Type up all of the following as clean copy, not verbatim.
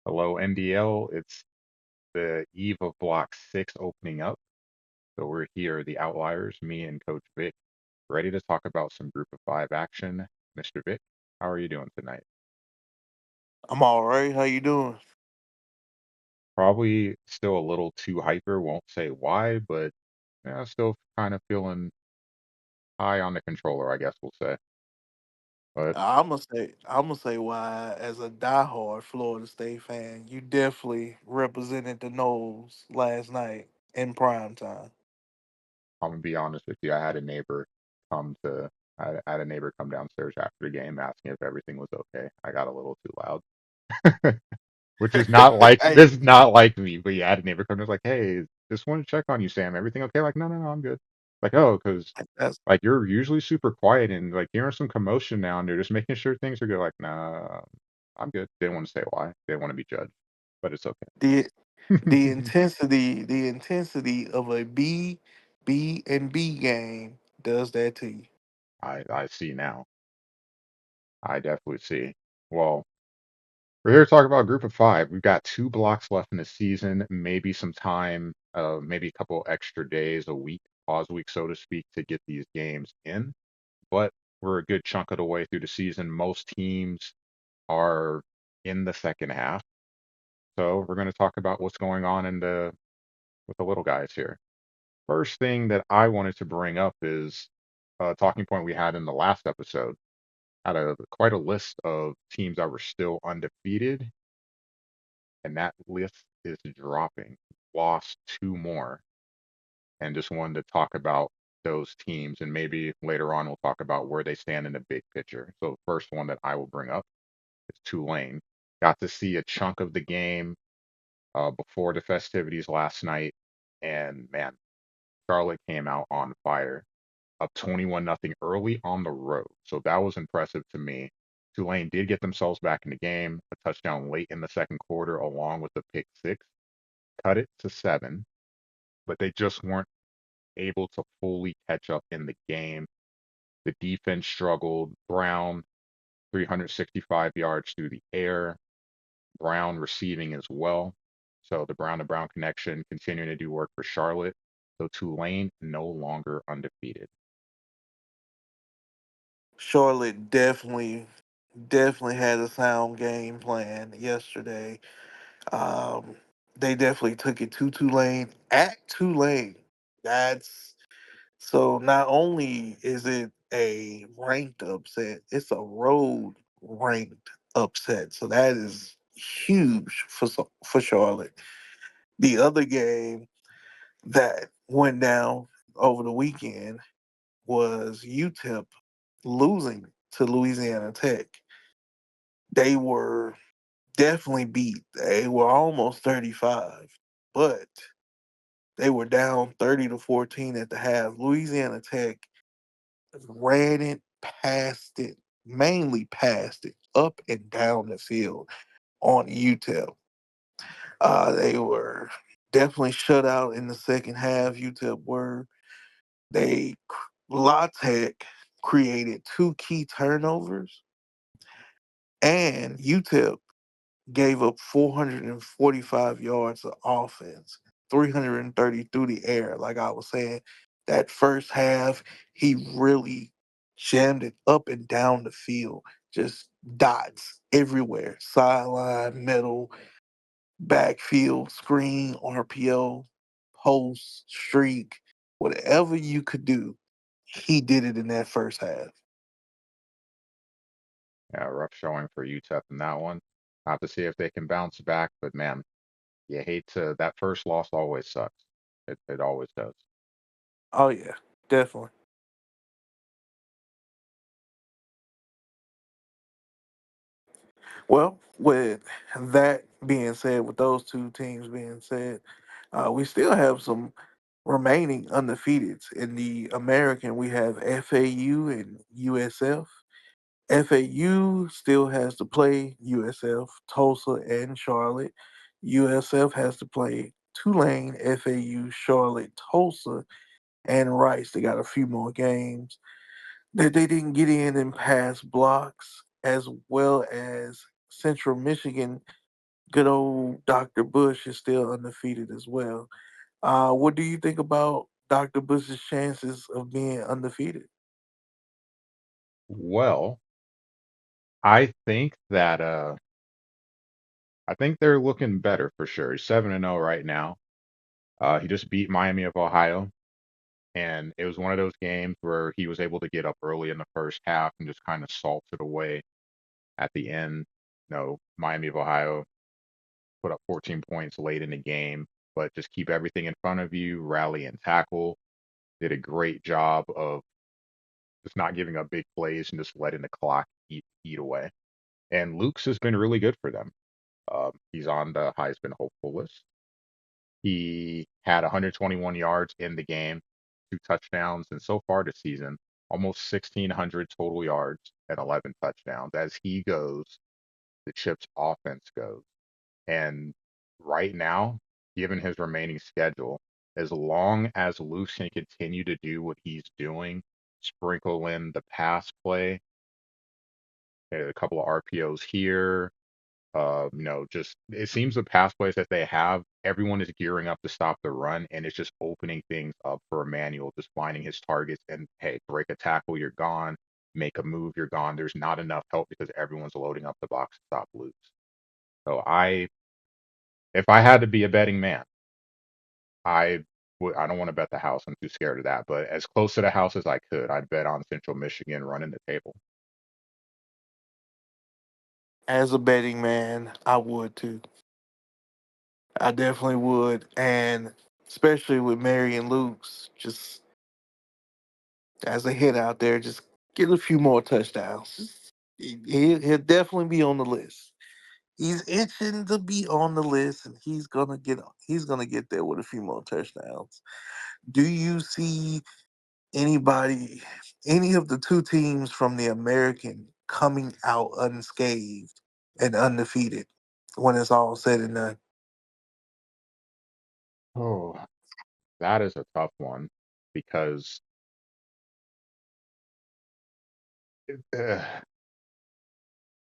Hello, NDL. It's the eve of Block 6 opening up. So we're here, the Outliers, me and Coach Vic, ready to talk about some Group of Five action. Mr. Vic, how are you doing tonight? I'm all right. How you doing? Probably still a little too hyper, won't say why, but yeah, still kind of feeling high on the controller, I guess we'll say. But I'm gonna say why, as a diehard Florida State fan, you definitely represented the Noles last night in prime time. I'm gonna be honest with you, come to, I had a neighbor come downstairs after the game asking if everything was okay. I got a little too loud. Which is not like Hey, this is not like me. But yeah, I had a neighbor come to us like, "Hey, just want to check on you, Sam. Everything okay?" Like, "No, no, no, I'm good." Like, "Oh, because that's like you're usually super quiet and like hearing some commotion now, and they're just making sure things are good." Like, "Nah, I'm good." Didn't want to say why. Didn't want to be judged, but it's the the okay. intensity of a B and B game does that to you. I see now. I definitely see. Well, we're here to talk about a Group of Five. We've got two blocks left in the season, maybe some time, maybe a couple extra days, a week, pause week, so to speak, to get these games in. But we're a good chunk of the way through the season. Most teams are in the second half. So we're going to talk about what's going on with the little guys here. First thing that I wanted to bring up is a talking point we had in the last episode. Had quite a list of teams that were still undefeated, and that list is dropping. Lost two more, and just wanted to talk about those teams, and maybe later on we'll talk about where they stand in the big picture. So the first one that I will bring up is Tulane. Got to see a chunk of the game before the festivities last night, and man, Charlotte came out on fire, up 21 nothing early on the road. So that was impressive to me. Tulane did get themselves back in the game, a touchdown late in the second quarter, along with the pick six, cut it to seven, but they just weren't able to fully catch up in the game. The defense struggled. Brown, 365 yards through the air. Brown receiving as well. So the Brown to Brown connection continuing to do work for Charlotte. So Tulane no longer undefeated. Charlotte definitely had a sound game plan yesterday. Um, they definitely took it to Tulane at Tulane. That's So not only is it a ranked upset, it's a road ranked upset. So that is huge for Charlotte. The other game that went down over the weekend was UTEP losing to Louisiana Tech. They were definitely beat. They were almost 35, but they were down 30-14 at the half. Louisiana Tech ran it, passed it up and down the field on UTEP. They were definitely shut out in the second half. UTEP were. They La Tech created two key turnovers, and UTEP gave up 445 yards of offense, 330 through the air. Like I was saying, that first half, he really jammed it up and down the field, just dots everywhere, sideline, middle, backfield, screen, RPO, post, streak, whatever you could do, he did it in that first half. Yeah, rough showing for UTEP in that one. Have to see if they can bounce back, but man, you hate to that first loss always sucks. It always does. Oh yeah, definitely. Well, with that being said, with those two teams being said, we still have some remaining undefeateds in the American. We have FAU and USF. FAU still has to play USF, Tulsa, and Charlotte. USF has to play Tulane, FAU, Charlotte, Tulsa, and Rice. They got a few more games that they didn't get in and pass blocks, as well as Central Michigan Good old Dr. Bush is still undefeated as well. What do you think about Dr. Bush's chances of being undefeated? Well, I think that I think they're looking better for sure. He's 7-0 right now. He just beat Miami of Ohio, and it was one of those games where he was able to get up early in the first half and just kind of salted away at the end. Miami of Ohio put up 14 points late in the game, but just keep everything in front of you, rally and tackle. Did a great job of just not giving up big plays and just letting the clock eat away. And Luke's has been really good for them. He's on the Heisman hopeful list. He had 121 yards in the game, two touchdowns, and so far this season, almost 1,600 total yards and 11 touchdowns. As he goes, the Chips offense goes. And right now, given his remaining schedule, as long as Luke can continue to do what he's doing, sprinkle in the pass play, a couple of RPOs here, just it seems the pass plays that they have, everyone is gearing up to stop the run, and it's just opening things up for Emmanuel, just finding his targets and hey, break a tackle, you're gone. Make a move, you're gone. There's not enough help because everyone's loading up the box to stop Luke. So if I had to be a betting man, I I don't want to bet the house. I'm too scared of that. But as close to the house as I could, I'd bet on Central Michigan running the table. As a betting man, I would too. I definitely would. And especially with Mary and Luke's, just as a hit out there, just get a few more touchdowns. He'll definitely be on the list. He's itching to be on the list, and he's gonna get there with a few more touchdowns. Do you see anybody, any of the two teams from the American coming out unscathed and undefeated when it's all said and done? Oh, that is a tough one because uh,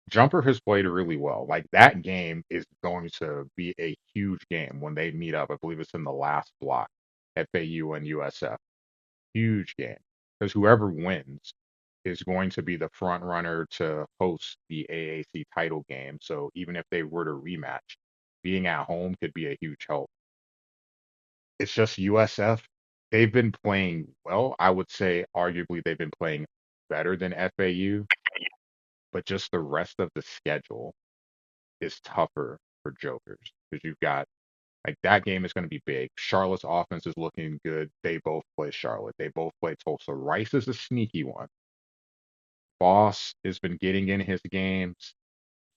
Jumper has played really well. Like that game is going to be a huge game when they meet up. I believe it's in the last block, FAU and USF. Huge game because whoever wins is going to be the front runner to host the AAC title game. So even if they were to rematch, being at home could be a huge help. It's just USF. They've been playing well. I would say arguably they've been playing better than FAU, but just the rest of the schedule is tougher for Jokers because you've got like that game is going to be big. Charlotte's offense is looking good. They both play Charlotte. They both play Tulsa. Rice is a sneaky one. Boss has been getting in his games.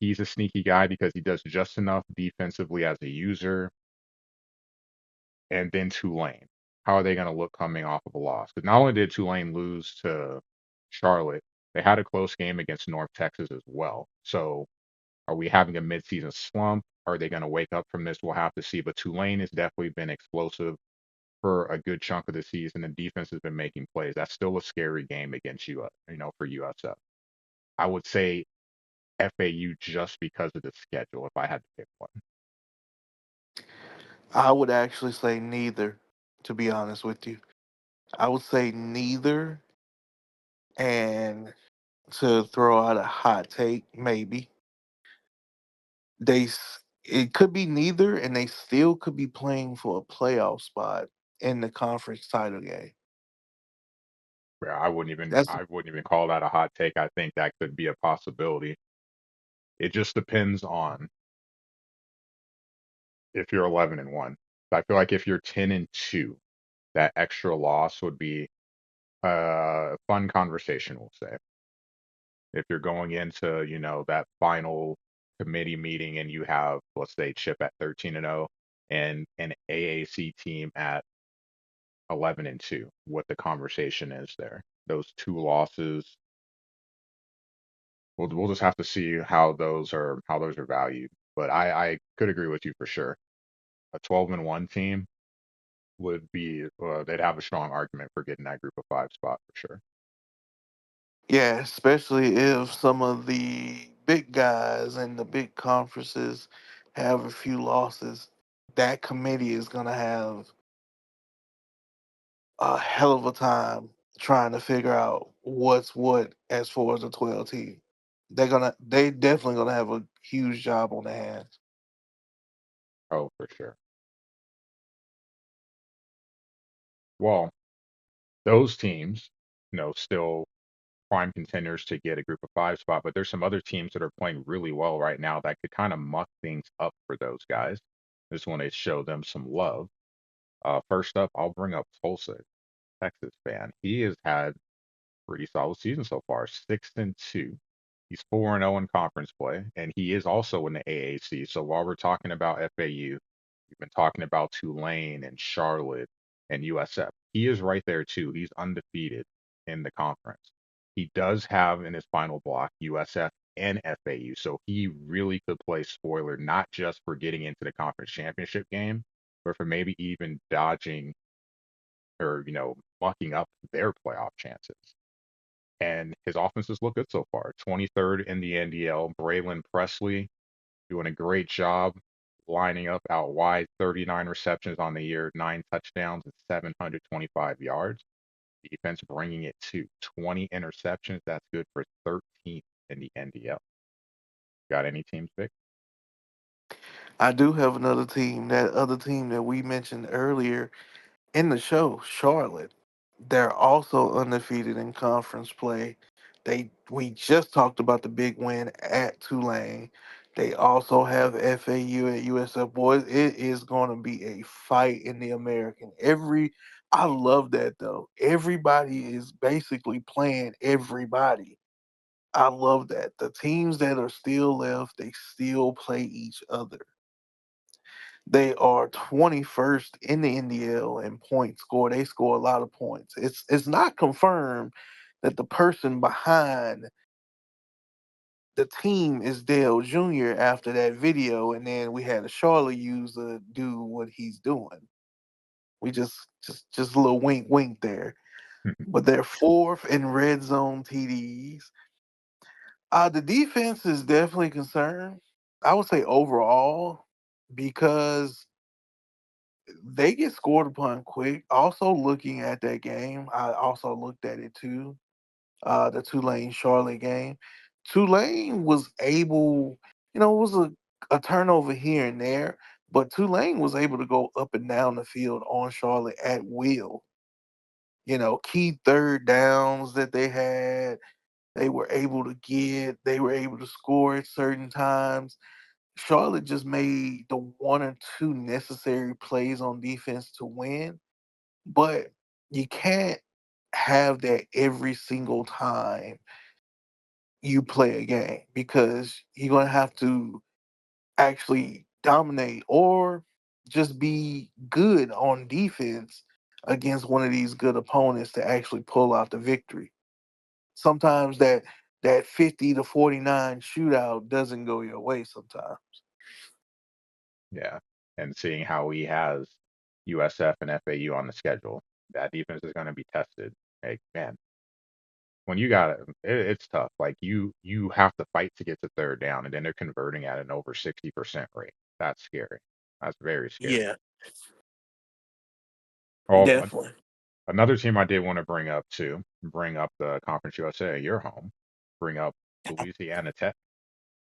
He's a sneaky guy because he does just enough defensively as a user. And then Tulane. How are they going to look coming off of a loss? Because not only did Tulane lose to Charlotte, they had a close game against North Texas as well. So are we having a midseason slump? Are they going to wake up from this? We'll have to see. But Tulane has definitely been explosive for a good chunk of the season, and defense has been making plays. That's still a scary game against you, for USF. I would say FAU just because of the schedule, if I had to pick one. I would actually say neither, to be honest with you. I would say neither, and to throw out a hot take, maybe it could be neither, and they still could be playing for a playoff spot in the conference title game. Where That's I wouldn't even call that a hot take. I think that could be a possibility. It just depends on if you're 11-1. I feel like if you're 10-2, that extra loss would be a fun conversation, we'll say. If you're going into, that final committee meeting and you have, let's say, Chip at 13-0 and an AAC team at 11-2, what the conversation is there. Those two losses, we'll just have to see how those are valued. But I could agree with you for sure. A 12-1 team would be they'd have a strong argument for getting that group of five spot for sure. Yeah, especially if some of the big guys and the big conferences have a few losses, that committee is going to have a hell of a time trying to figure out what's what as far as a 12 team. They definitely gonna have a huge job on their hands. Oh, for sure. Well, those teams, still prime contenders to get a group of five spot, but there's some other teams that are playing really well right now that could kind of muck things up for those guys. Just want to show them some love. First up, I'll bring up Tulsa, Texas fan. He has had pretty solid season so far, 6-2. He's 4-0 in conference play, and he is also in the AAC. So while we're talking about FAU, we've been talking about Tulane and Charlotte and USF. He is right there too. He's undefeated in the conference. He does have in his final block USF and FAU, so he really could play spoiler, not just for getting into the conference championship game, but for maybe even dodging or mucking up their playoff chances. And his offenses look good so far. 23rd in the NDL. Braylon Presley doing a great job lining up out wide. 39 receptions on the year, 9 touchdowns, and 725 yards. Defense bringing it to 20 interceptions. That's good for 13th in the NDL. Got any teams, Vic? I do have another team, that other team that we mentioned earlier in the show, Charlotte. They're also undefeated in conference play. We just talked about the big win at Tulane. They also have FAU at USF. Boys, it is going to be a fight in the American. I love that though. Everybody is basically playing everybody. I love that. The teams that are still left, they still play each other. They are 21st in the NDL in points score. They score a lot of points. It's not confirmed that the person behind the team is Dale Jr. after that video, and then we had a Charlotte user do what he's doing. We just a little wink wink there. But they're fourth in red zone TDs. The defense is definitely concerned. I would say overall, because they get scored upon quick. Also, looking at that game, I also looked at it too. The Tulane Charlotte game. Tulane was able, it was a turnover here and there, but Tulane was able to go up and down the field on Charlotte at will. Key third downs that they had, they were able to score at certain times. Charlotte just made the one or two necessary plays on defense to win, but you can't have that every single time you play a game because you're going to have to actually dominate or just be good on defense against one of these good opponents to actually pull out the victory. Sometimes that 50-49 shootout doesn't go your way sometimes. Yeah. And seeing how he has USF and FAU on the schedule, that defense is going to be tested. Like, man, when you got it's tough. Like you have to fight to get to third down, and then they're converting at an over 60% rate. That's scary. That's very scary. Yeah, Well, definitely. another team I did want to bring up too, bring up the Conference USA, your home, bring up Louisiana Tech.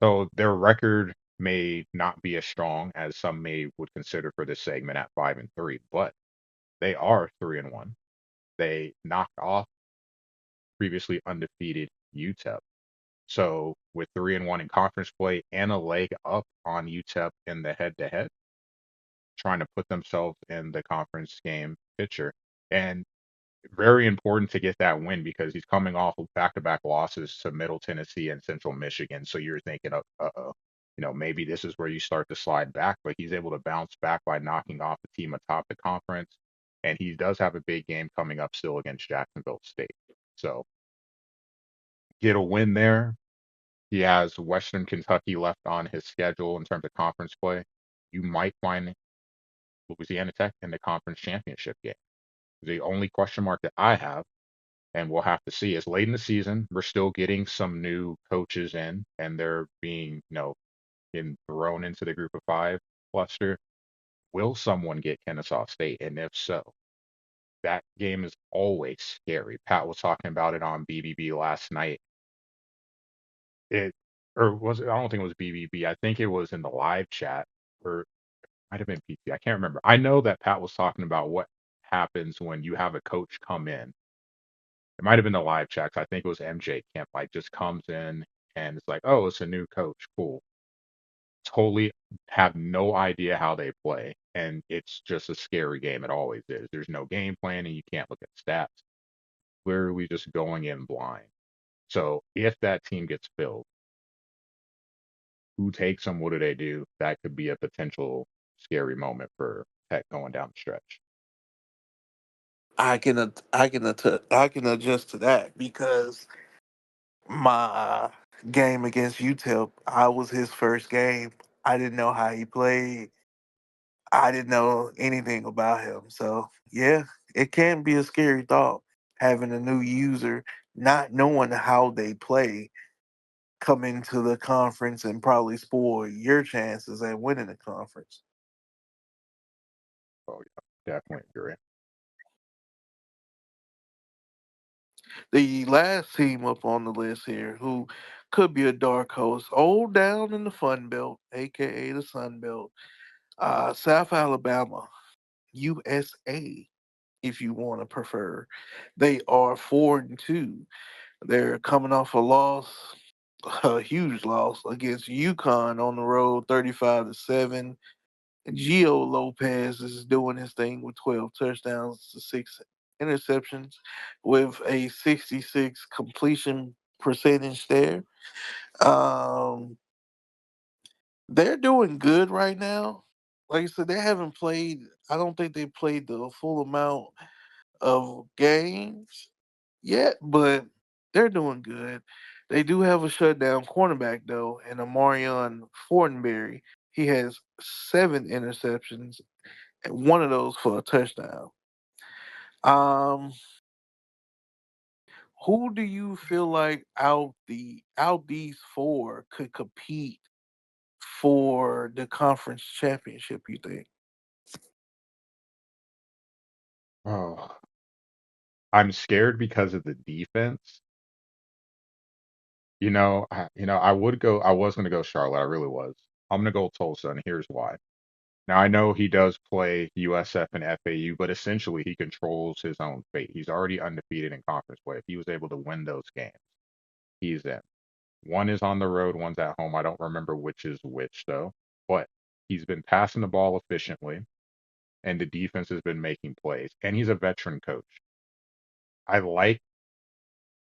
So their record may not be as strong as some may would consider for this segment at 5-3, but they are 3-1. They knocked off previously undefeated UTEP. So with 3-1 in conference play and a leg up on UTEP in the head-to-head, trying to put themselves in the conference game picture. And very important to get that win because he's coming off of back-to-back losses to Middle Tennessee and Central Michigan. So you're thinking, uh-oh, maybe this is where you start to slide back, but he's able to bounce back by knocking off the team atop the conference. And he does have a big game coming up still against Jacksonville State. So get a win there. He has Western Kentucky left on his schedule in terms of conference play. You might find Louisiana Tech in the conference championship game. The only question mark that I have, and we'll have to see, is late in the season. We're still getting some new coaches in, and they're being, and thrown into the group of five cluster, will someone get Kennesaw State? And if so, that game is always scary. Pat was talking about it on BBB last night. It or was it? I don't think it was BBB. I think it was in the live chat, or it might have been PT. I can't remember. I know that Pat was talking about what happens when you have a coach come in. It might have been the live chat 'cause I think it was MJ Kemp. Like just comes in and it's like, oh, it's a new coach. Cool. Totally have no idea how they play, and it's just a scary game. It always is. There's no game planning. You can't look at stats. Literally just going in blind. So if that team gets filled, who takes them? What do they do? That could be a potential scary moment for Tech going down the stretch. I can adjust to that because my game against UTEP, I was his first game. I didn't know how he played. I didn't know anything about him. So yeah, it can be a scary thought having a new user, not knowing how they play, come into the conference and probably spoil your chances at winning the conference. Oh yeah, definitely agree. The last team up on the list here, who could be a dark horse, all down in the Fun Belt, aka the Sun Belt, South Alabama, USA, if you want to prefer. They are 4-2. They're coming off a loss, a huge loss against UConn on the road, 35-7. Gio Lopez is doing his thing with 12 touchdowns to 6 interceptions with a 66 completion percentage there. Um, they're doing good right now. Like I said, they haven't played, I don't think they played the full amount of games yet, but they're doing good. They do have a shutdown cornerback, though, and Amarion Fortenberry. He has 7 interceptions, and one of those for a touchdown. Um, who do you feel like out these four could compete for the conference championship? You think? Oh, I'm scared because of the defense. I would go. I was going to go Charlotte. I really was. I'm going to go Tulsa, and here's why. Now I know he does play USF and FAU, but essentially he controls his own fate. He's already undefeated in conference play. If he was able to win those games, he's in. One is on the road, one's at home. I don't remember which is which though, but he's been passing the ball efficiently, and the defense has been making plays. And he's a veteran coach. I like.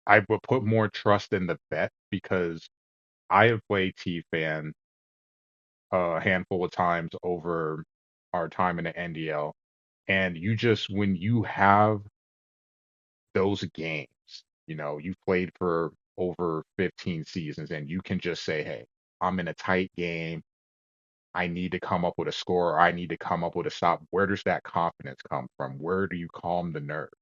I would put more trust in the vet because I have played T fan a handful of times over our time in the NDL. And you just, when you have those games, you've played for over 15 seasons and you can just say, hey, I'm in a tight game. I need to come up with a score, or I need to come up with a stop. Where does that confidence come from? Where do you calm the nerves?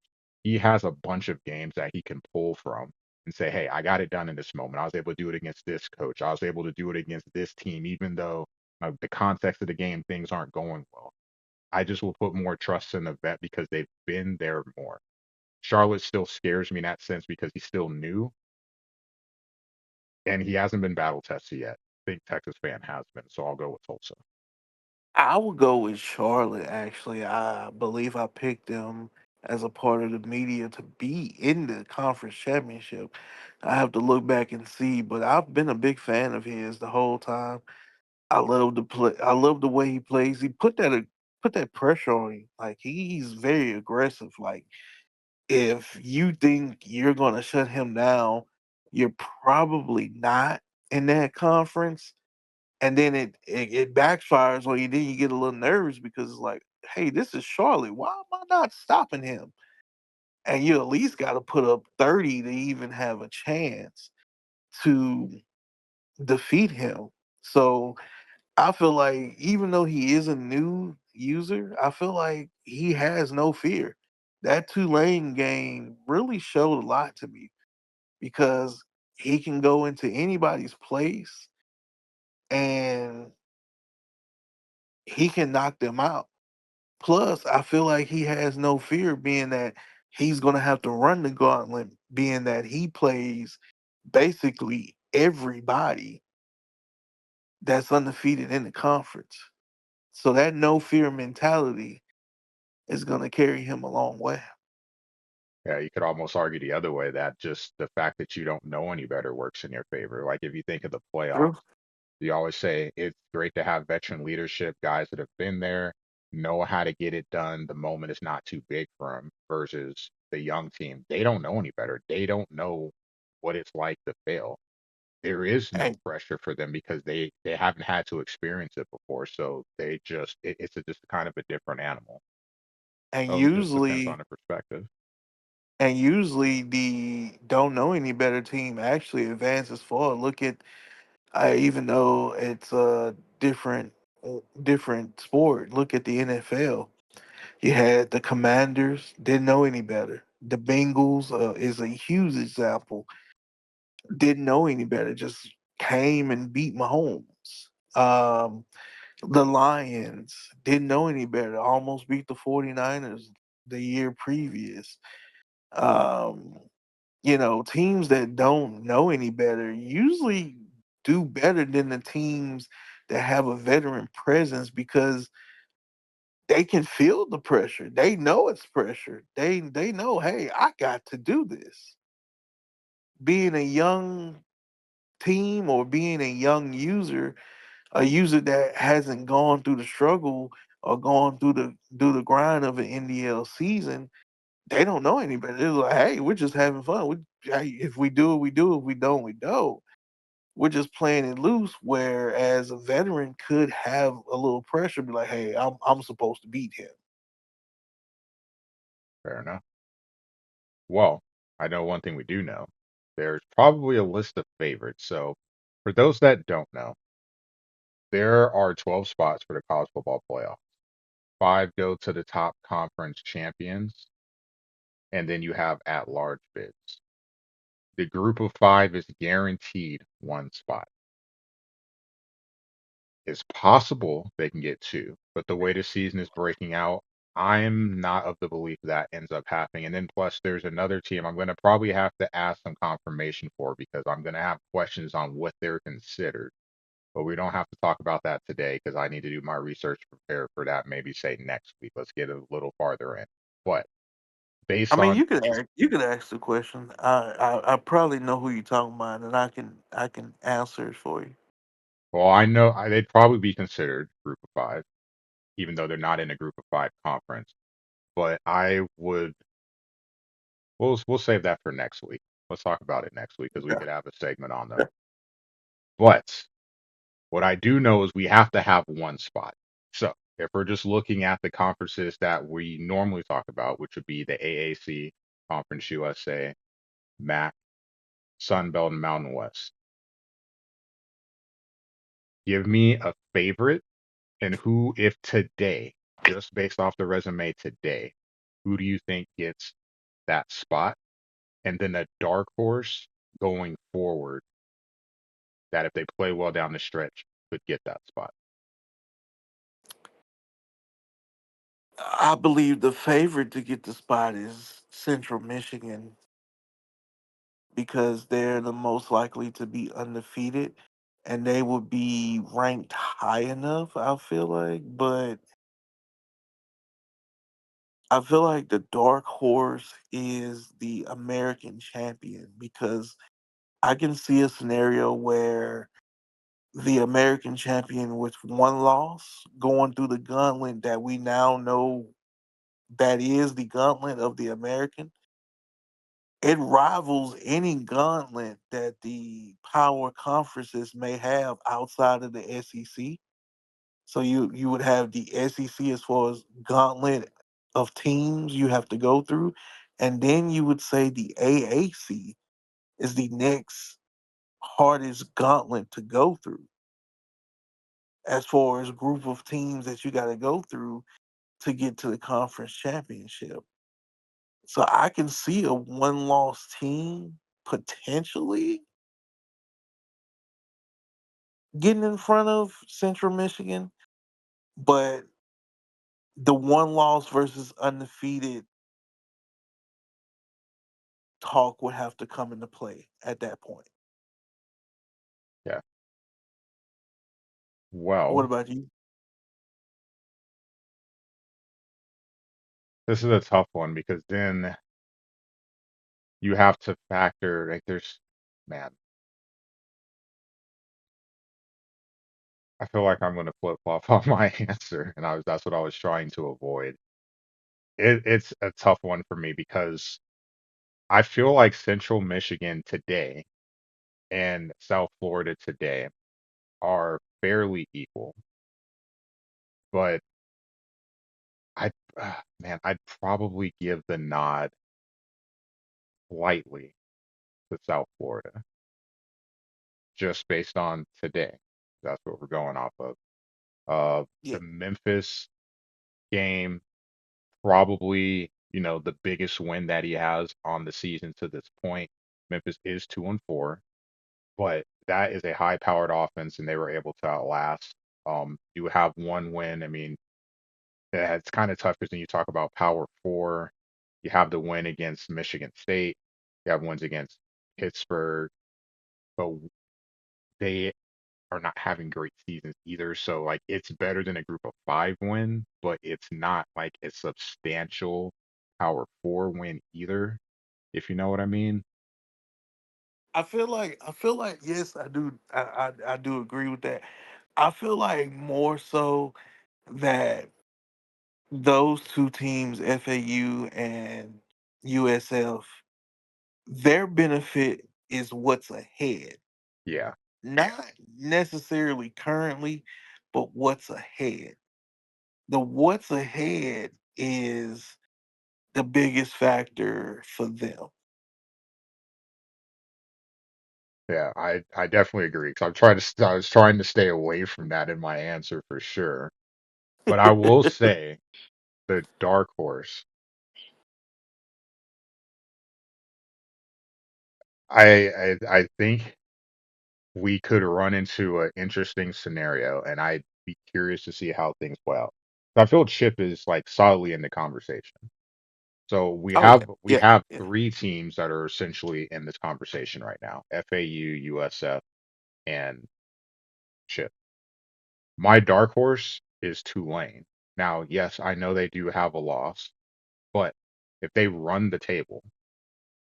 He has a bunch of games that he can pull from and say, hey, I got it done in this moment. I was able to do it against this coach. I was able to do it against this team, even though the context of the game, things aren't going well. I just will put more trust in the vet because they've been there more. Charlotte still scares me in that sense because he's still new and he hasn't been battle tested yet. I think Texas fan has been, so I'll go with Tulsa. I would go with Charlotte. Actually, I believe I picked them as a part of the media to be in the conference championship. I have to look back and see, but I've been a big fan of his the whole time. I love the play. I love the way he plays. He put that pressure on you. Like he's very aggressive. Like if you think you're gonna shut him down, you're probably not in that conference. And then it backfires on you. Then you get a little nervous because it's like, hey, this is Charlotte. Why am I not stopping him? And you at least got to put up 30 to even have a chance to defeat him. So I feel like even though he is a new user, I feel like he has no fear. That Tulane game really showed a lot to me because he can go into anybody's place and he can knock them out. Plus, I feel like he has no fear being that he's going to have to run the gauntlet, being that he plays basically everybody that's undefeated in the conference. So that no fear mentality is going to carry him a long way. Yeah, you could almost argue the other way that just the fact that you don't know any better works in your favor. Like if you think of the True. playoffs, you always say it's great to have veteran leadership, guys that have been there, know how to get it done. The moment is not too big for them versus the young team. They don't know any better. They don't know what it's like to fail. There is no And pressure for them because they haven't had to experience it before. So it's just kind of a different animal. and So it just depends on usually the perspective. and usually the don't know any better team actually advances forward. Look at even though it's a different sport. Look at the NFL. You had the Commanders, didn't know any better. The Bengals is a huge example. Didn't know any better, just came and beat Mahomes. The Lions didn't know any better, almost beat the 49ers the year previous. Um, teams that don't know any better usually do better than the teams that have a veteran presence because they can feel the pressure. They know it's pressure. They know, hey, I got to do this. Being a young team or being a young user, a user that hasn't gone through the struggle or gone through the grind of an NDL season, they don't know any better. They're like, hey, we're just having fun. Hey, if we do it, we do. If we don't, we don't. We're just playing it loose. Whereas a veteran could have a little pressure, be like, hey, I'm supposed to beat him. Fair enough. Well, I know one thing we do know. There's probably a list of favorites. So, for those that don't know, there are 12 spots for the college football playoff. Five go to the top conference champions, and then you have at-large bids. The group of five is guaranteed one spot. It's possible they can get two, but the way the season is breaking out, I'm not of the belief that ends up happening. And then plus, there's another team I'm going to probably have to ask some confirmation for because I'm going to have questions on what they're considered. But we don't have to talk about that today because I need to do my research to prepare for that. Maybe say next week. Let's get a little farther in. But I based mean, on, you could ask the question. I probably know who you're talking about, and I can answer it for you. well, I know they'd probably be considered group of five, even though they're not in a group of five conference. But I would we'll save that for next week. Let's talk about it next week because we Yeah. could have a segment on them. But what I do know is we have to have one spot. So if we're just looking at the conferences that we normally talk about, which would be the AAC, Conference USA, MAC, Sun Belt, and Mountain West, give me a favorite and who, if today, just based off the resume today, who do you think gets that spot? And then a dark horse going forward that if they play well down the stretch could get that spot. I believe the favorite to get the spot is Central Michigan because they're the most likely to be undefeated and they would be ranked high enough, I feel like. But I feel like the dark horse is the American champion because I can see a scenario where the American champion with one loss going through the gauntlet that we now know that is the gauntlet of the American. It rivals any gauntlet that the power conferences may have outside of the SEC. So you would have the SEC as far as gauntlet of teams you have to go through, and then you would say the AAC is the next hardest gauntlet to go through as far as group of teams that you got to go through to get to the conference championship. So I can see a one loss team potentially getting in front of Central Michigan, but the one loss versus undefeated talk would have to come into play at that point. Yeah. What Well, about you? this is a tough one because then you have to factor like there's man, I feel like I'm gonna flip flop on my answer, and that's what I was trying to avoid. It's a tough one for me because I feel like Central Michigan today and South Florida today are fairly equal, but I man, I'd probably give the nod lightly to South Florida just based on today. That's what we're going off of. Yeah, The Memphis game, probably, the biggest win that he has on the season to this point. Memphis is 2-4, but that is a high-powered offense, and they were able to outlast. You have one win. I mean, it's kind of tough because when you talk about Power Four, you have the win against Michigan State, you have wins against Pittsburgh, but they are not having great seasons either. So like it's better than a group of five win, but it's not like a substantial Power Four win either, if you know what I mean. I feel like yes, I do. I do agree with that. I feel like more so that those two teams, FAU and USF, their benefit is what's ahead, Yeah, not necessarily currently, but what's ahead. The what's ahead is the biggest factor for them. yeah, I definitely agree because I was trying to stay away from that in my answer for sure. But I will say the dark horse. I think we could run into an interesting scenario, and I'd be curious to see how things play out. I feel Chip is like solidly in the conversation. So we Oh yeah, have we yeah, have yeah. three teams that are essentially in this conversation right now: FAU, USF, and Chip. My dark horse is Tulane. Now, yes, I know they do have a loss, but if they run the table,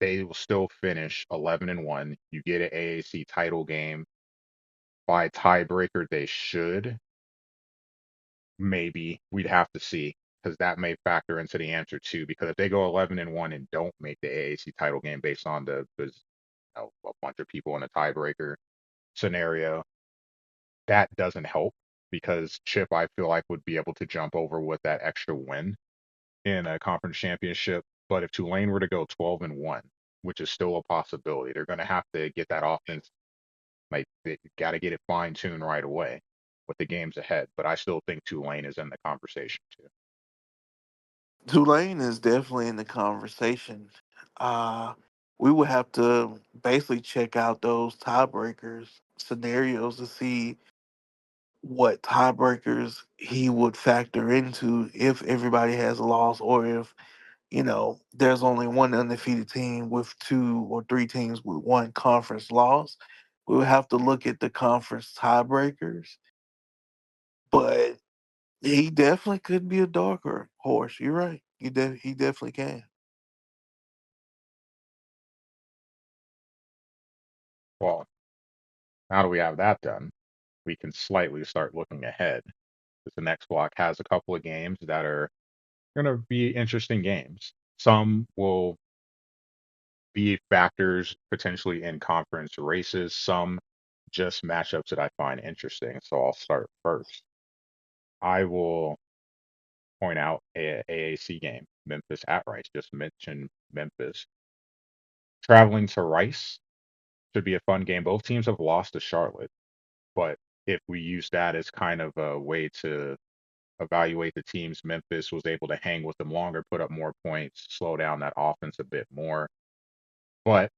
they will still finish 11-1. You get an AAC title game by tiebreaker. They should. Maybe we'd have to see because that may factor into the answer too. Because if they go 11-1 and don't make the AAC title game based on a bunch of people in a tiebreaker scenario, that doesn't help because Chip I feel like would be able to jump over with that extra win in a conference championship. But if Tulane were to go 12-1, which is still a possibility, they're going to have to get that offense. Like they got to get it fine tuned right away with the games ahead. But I still think Tulane is in the conversation too. Tulane is definitely in the conversation. Uh, we would have to basically check out those tiebreakers scenarios to see what tiebreakers he would factor into if everybody has a loss or if there's only one undefeated team with two or three teams with one conference loss. We would have to look at the conference tiebreakers, but he definitely could be a darker horse. You're right. He definitely can. Well, now that we have that done, we can slightly start looking ahead because the next block has a couple of games that are going to be interesting games. Some will be factors potentially in conference races, some just matchups that I find interesting. So I'll start first. I will point out a AAC game, Memphis at Rice. Just mentioned Memphis. Traveling to Rice should be a fun game. Both teams have lost to Charlotte, but if we use that as kind of a way to evaluate the teams, Memphis was able to hang with them longer, put up more points, slow down that offense a bit more. But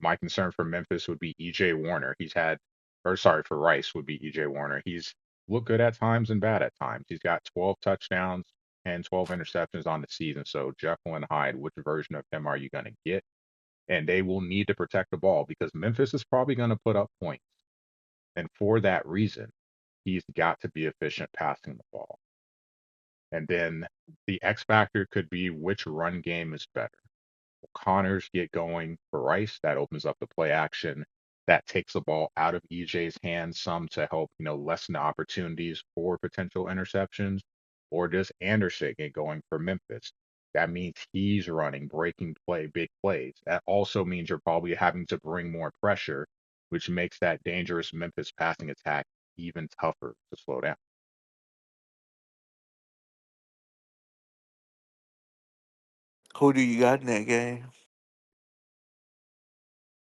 my concern for Memphis would be EJ Warner. He's had or sorry, for Rice would be EJ Warner. He's looked good at times and bad at times. He's got 12 touchdowns and 12 interceptions on the season. So Jekyll and Hyde, which version of him are you going to get? And they will need to protect the ball because Memphis is probably going to put up points. And for that reason, he's got to be efficient passing the ball. And then the X factor could be which run game is better. Connors get going for Rice, that opens up the play action. That takes the ball out of EJ's hands some to help, lessen the opportunities for potential interceptions. Or does Anderson get going for Memphis? That means he's running, breaking play, big plays. That also means you're probably having to bring more pressure, which makes that dangerous Memphis passing attack even tougher to slow down. Who do you got in that game?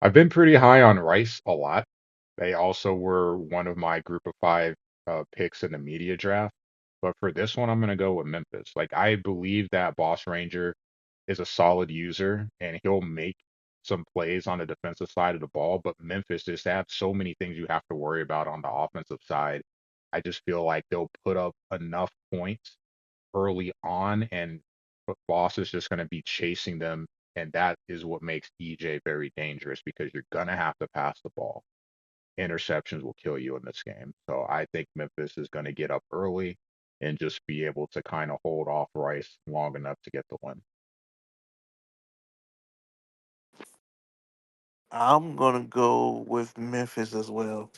I've been pretty high on Rice a lot. They also were one of my group of five picks in the media draft. But for this one, I'm going to go with Memphis. Like, I believe that Boss Ranger is a solid user and he'll make some plays on the defensive side of the ball. But Memphis just have so many things you have to worry about on the offensive side. I just feel like they'll put up enough points early on, and Boss is just going to be chasing them. And that is what makes EJ very dangerous because you're going to have to pass the ball. Interceptions will kill you in this game. So I think Memphis is going to get up early and just be able to kind of hold off Rice long enough to get the win. I'm gonna go with Memphis as well.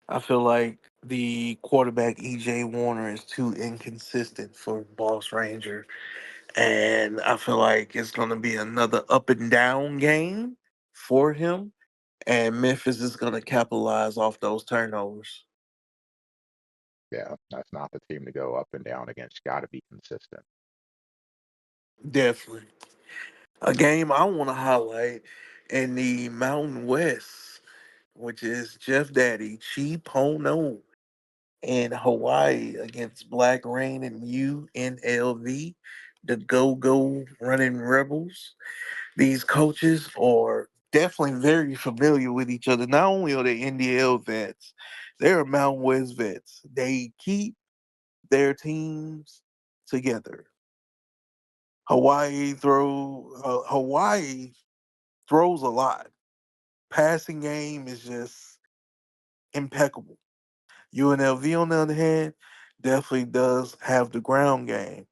I feel like the quarterback EJ Warner is too inconsistent for Boss Ranger, and I feel like it's gonna be another up and down game for him, and Memphis is gonna capitalize off those turnovers. Yeah, that's not the team to go up and down against. Got to be consistent. Definitely. A game I want to highlight in the Mountain West, which is Jeff Daddy, Cheapono in Hawaii against Black Rain and UNLV, the Go Go Running Rebels. These coaches are definitely very familiar with each other. Not only are they NDL vets, they're Mountain West vets. They keep their teams together. Hawaii throws a lot. Passing game is just impeccable. UNLV, on the other hand, definitely does have the ground game.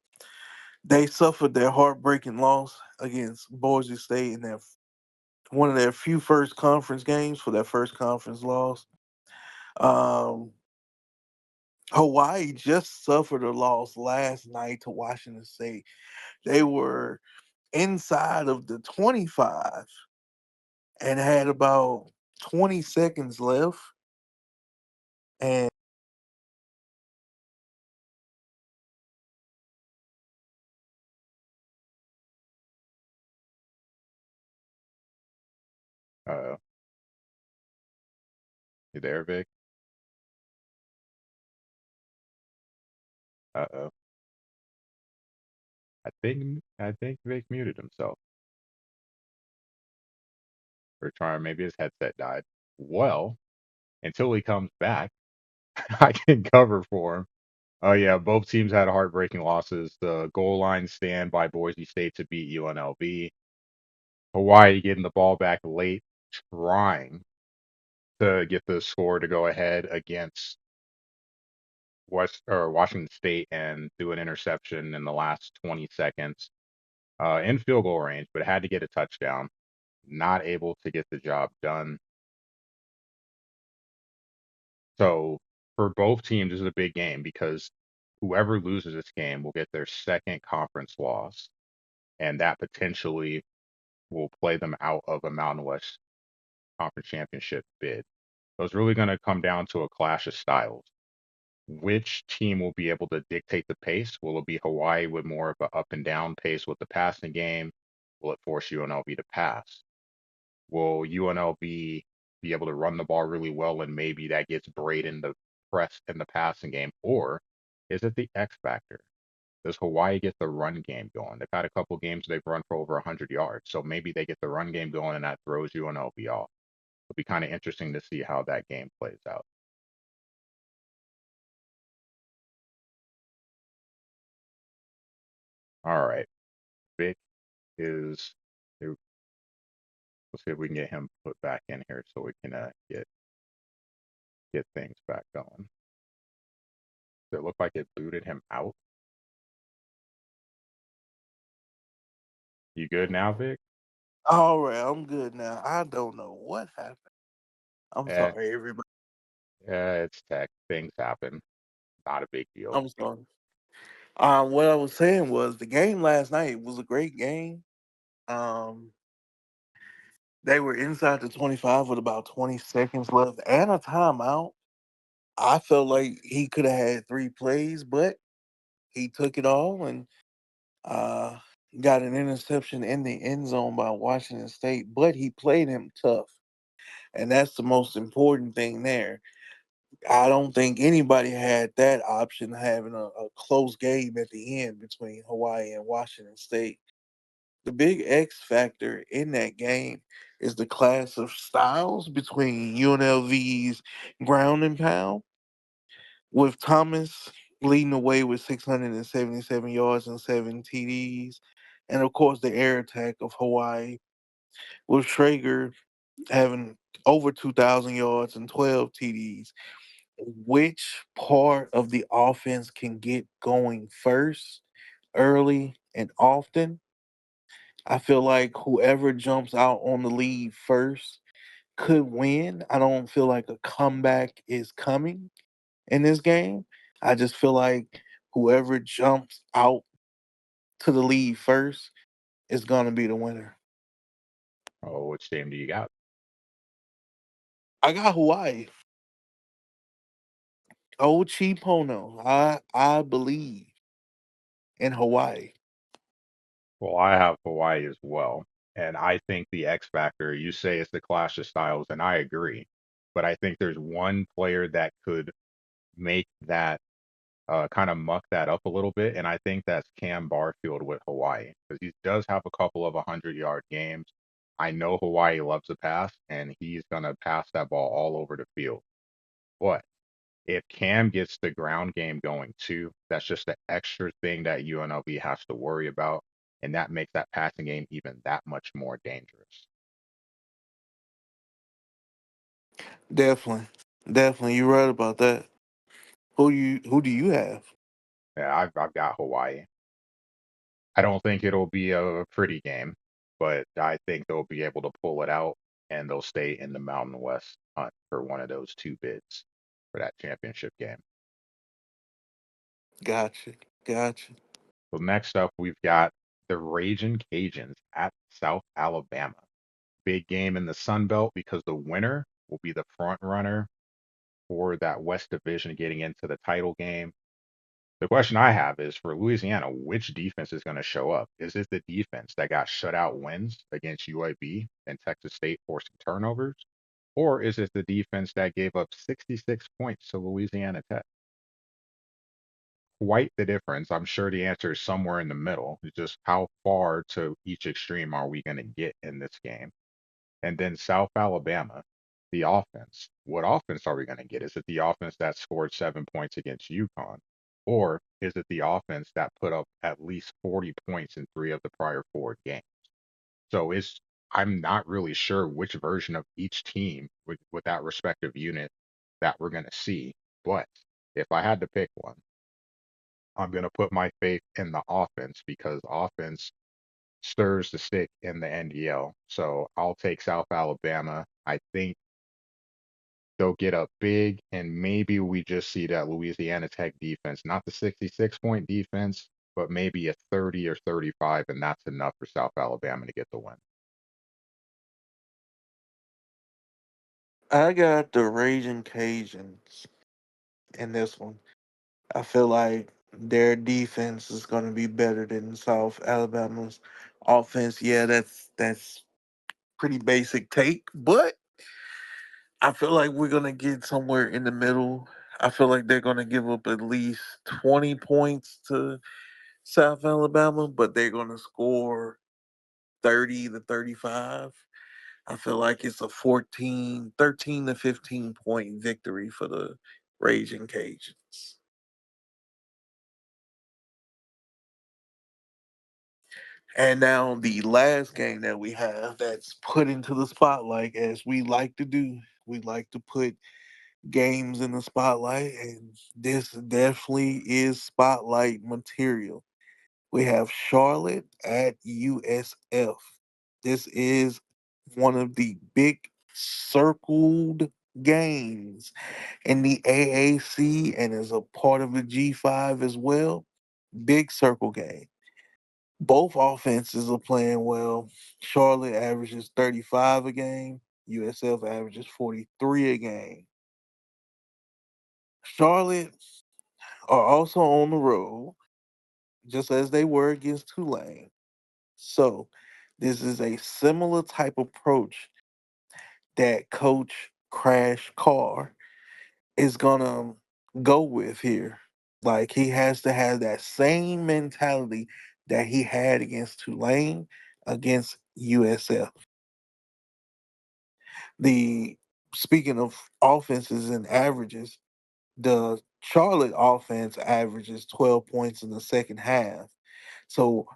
They suffered their heartbreaking loss against Boise State in their one of their few first conference games for their first conference loss. Um, Hawaii just suffered a loss last night to Washington State. They were inside of the 25 and had about 20 seconds left. And Uh, you there, Vic? Uh-oh. I think Vic muted himself. Or trying, maybe his headset died. Well, until he comes back, I can cover for him. Oh yeah, both teams had heartbreaking losses. The goal line stand by Boise State to beat UNLV. Hawaii getting the ball back late, trying to get the score to go ahead against Washington State and do an interception in the last 20 seconds in field goal range, but had to get a touchdown. Not able to get the job done. So for both teams, this is a big game because whoever loses this game will get their second conference loss, and that potentially will play them out of a Mountain West Conference Championship bid. So it's really going to come down to a clash of styles. Which team will be able to dictate the pace? Will it be Hawaii with more of an up and down pace with the passing game? Will it force UNLV to pass? Will UNLV be able to run the ball really well and maybe that gets Braid in the press in the passing game? Or is it the X factor? Does Hawaii get the run game going? They've had a couple games they've run for over 100 yards. So maybe they get the run game going and that throws UNLV off. It'll be kind of interesting to see how that game plays out. All right, Vic is. Let's see if we can get him put back in here so we can get things back going. Does it look like it booted him out? You good now, Vic? All right, I'm good now. I don't know what happened. I'm Eh, sorry, everybody. it's tech. Things happen. Not a big deal. I'm sorry. What I was saying was the game last night was a great game. Um, they were inside the 25 with about 20 seconds left and a timeout. I felt like he could have had 3 plays, but he took it all and uh, got an interception in the end zone by Washington State. But he played him tough, and that's the most important thing there. I don't think anybody had that option having a close game at the end between Hawaii and Washington State. The big X factor in that game is the class of styles between UNLV's ground and pound, with Thomas leading the way with 677 yards and 7 TDs, and of course the air attack of Hawaii, with Traeger having over 2,000 yards and 12 TDs. Which part of the offense can get going first, early, and often? I feel like whoever jumps out on the lead first could win. I don't feel like a comeback is coming in this game. I just feel like whoever jumps out to the lead first is going to be the winner. Oh, which team do you got? I got Hawaii. Ochi Pono. I believe in Hawaii. Well, I have Hawaii as well. And I think the X factor, you say it's the clash of styles, and I agree. But I think there's one player that could make that kind of muck that up a little bit. And I think that's Cam Barfield with Hawaii because he does have a couple of 100-yard games. I know Hawaii loves to pass, and he's going to pass that ball all over the field. But if Cam gets the ground game going too, that's just the extra thing that UNLV has to worry about. And that makes that passing game even that much more dangerous. Definitely. Definitely. You're right about that. Who do you have? Yeah, I've got Hawaii. I don't think it'll be a pretty game, but I think they'll be able to pull it out and they'll stay in the Mountain West hunt for one of those two bids for that championship game. Gotcha. Gotcha. So next up, we've got the Raging Cajuns at South Alabama. Big game in the Sun Belt because the winner will be the front runner for that West Division getting into the title game. The question I have is for Louisiana, which defense is going to show up? Is it the defense that got shutout wins against UAB and Texas State forcing turnovers? Or is it the defense that gave up 66 points to Louisiana Tech? Quite the difference. I'm sure the answer is somewhere in the middle. It's just how far to each extreme are we going to get in this game? And then South Alabama, the offense. What offense are we going to get? Is it the offense that scored 7 points against UConn? Or is it the offense that put up at least 40 points in three of the prior four games? So I'm not really sure which version of each team with that respective unit that we're going to see. But if I had to pick one, I'm going to put my faith in the offense because offense stirs the stick in the NDL. So I'll take South Alabama. I think they'll get up big, and maybe we just see that Louisiana Tech defense, not the 66-point defense, but maybe a 30 or 35, and that's enough for South Alabama to get the win. I got the Raging Cajuns in this one. I feel like their defense is going to be better than South Alabama's offense. Yeah, that's pretty basic take, but I feel like we're going to get somewhere in the middle. I feel like they're going to give up at least 20 points to South Alabama, but they're going to score 30 to 35. I feel like it's a 13 to 15 point victory for the Raging Cajuns. And now the last game that we have that's put into the spotlight, as we like to do, we like to put games in the spotlight, and this definitely is spotlight material. We have Charlotte at USF. This is one of the big circled games in the AAC and is a part of the G5 as well. Big circle game. Both offenses are playing well. Charlotte averages 35 a game. USF averages 43 a game. Charlotte are also on the road, just as they were against Tulane. So, this is a similar type approach that Coach Crash Carr is gonna go with here. Like he has to have that same mentality that he had against Tulane, against USF. The Speaking of offenses and averages, the Charlotte offense averages 12 points in the second half. So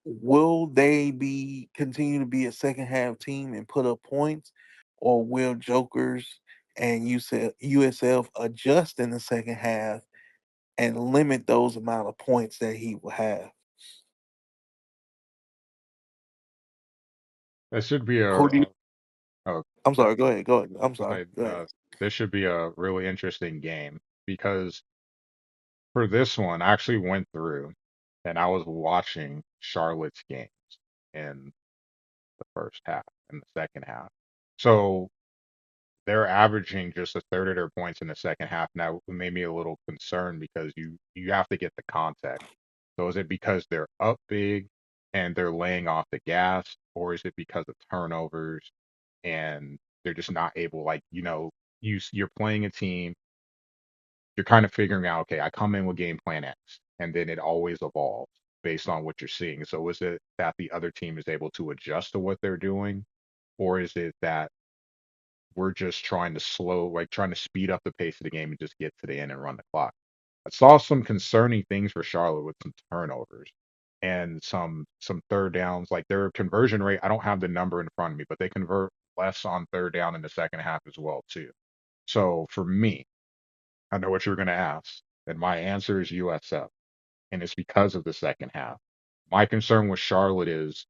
will they be continue to be a second half team and put up points, or will Jokers and USF adjust in the second half and limit those amount of points that he will have? That should be Who do you? oh, I'm go sorry. Go ahead. Go ahead. I'm sorry. ahead. Go ahead. This should be a really interesting game because for this one, I actually went through and I was watching Charlotte's games in the first half and the second half. So they're averaging just a third of their points in the second half. Now, it made me a little concerned because you have to get the context. So is it because they're up big and they're laying off the gas, or is it because of turnovers and they're just not able, like, you're playing a team, you're kind of figuring out, okay, I come in with game plan X, and then it always evolves based on what you're seeing. So is it that the other team is able to adjust to what they're doing, or is it that we're just trying to trying to speed up the pace of the game and just get to the end and run the clock? I saw some concerning things for Charlotte with some turnovers and some third downs. Like their conversion rate, I don't have the number in front of me, but they convert less on third down in the second half as well too. So for me, I know what you're going to ask, and my answer is USF, and it's because of the second half. My concern with Charlotte is